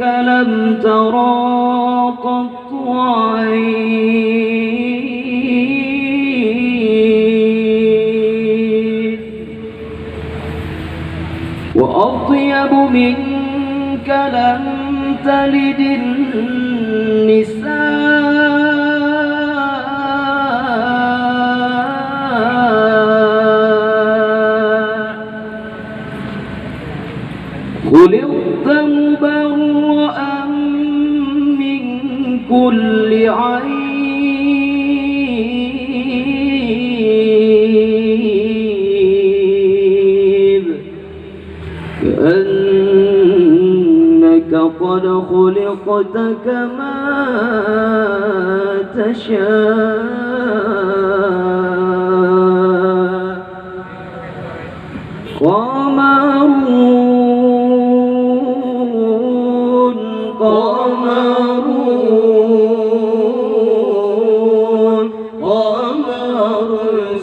لم ترى قط عين وأطيب منك لم تلد النساء خلقت مبرأ من كل عيب كأنك قد خلقت كما تشاء قمر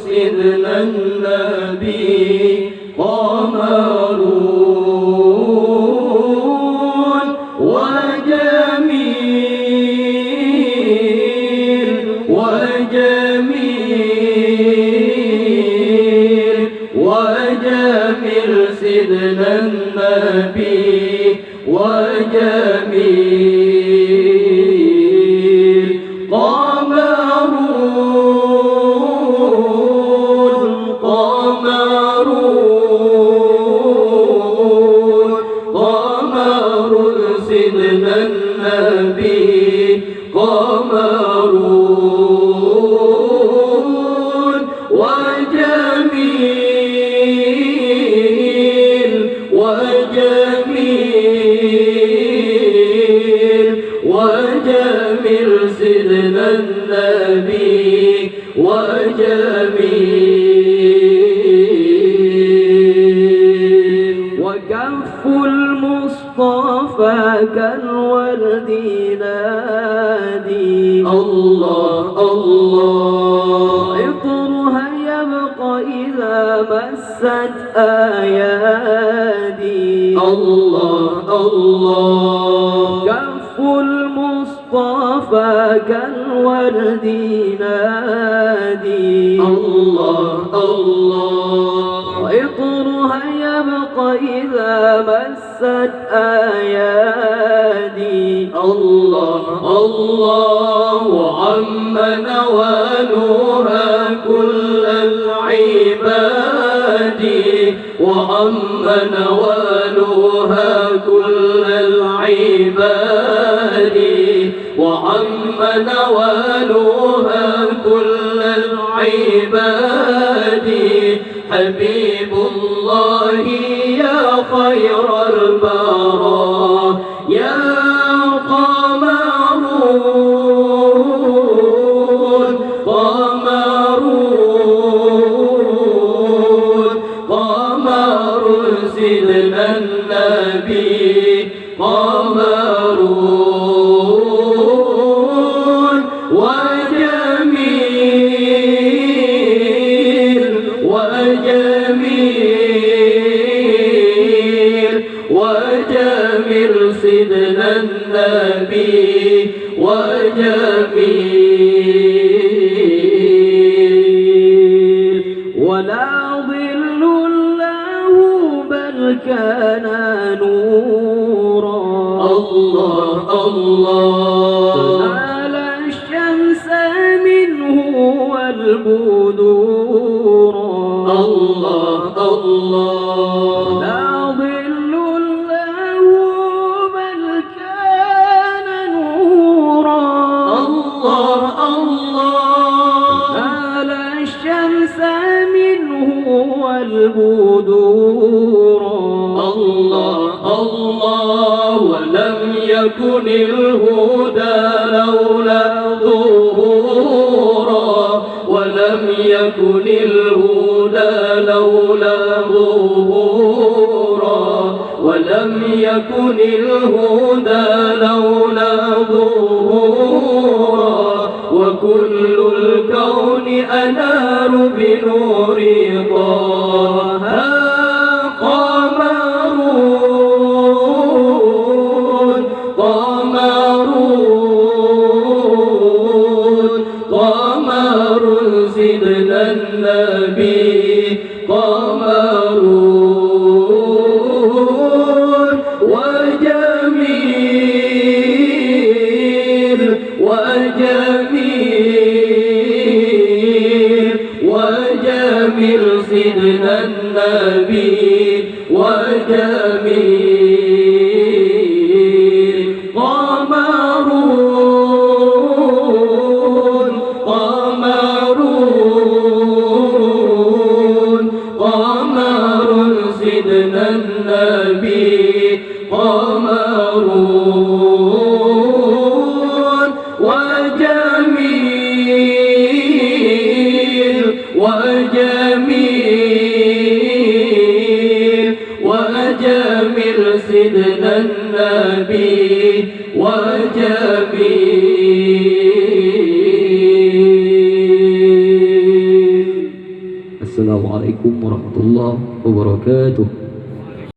سيدنا النبي قمر وجميل سيدنا النبي وجميل قمر سيدنا النبي قمر وجميل سيدنا النبي وجميل وكف المصطفى كالورد نادي الله الله عطرها يبقى إذا مست أيادي الله الله كف المصطفى كالورد نادي الله الله عطرها يبقى إذا مست أيادي الله الله وعم نوالها كل العباد وعم نوالها كل العباد وعم نوالها كل العباد حبيب الله يا خير البرايا يا قمر سيدنا النبي قمر وجميل سيدنا النبي وجميل ولا ظل له بل كان نورا الله الله تنال الشمس منه والبدور الله الله لا ظل له بل كان نورا الله الله تنال الشمس منه والبدور الله الله ولم يكن الهدى لولا ظهورا ولم يكن الهدى لولا ظهورا ولم يكن الهدى لولا ظهورا وكل الكون أنار بنور طه هارون وجميل وجميل وجميل سيدنا النبي وجميل. Assalamualaikum warahmatullahi wabarakatuh.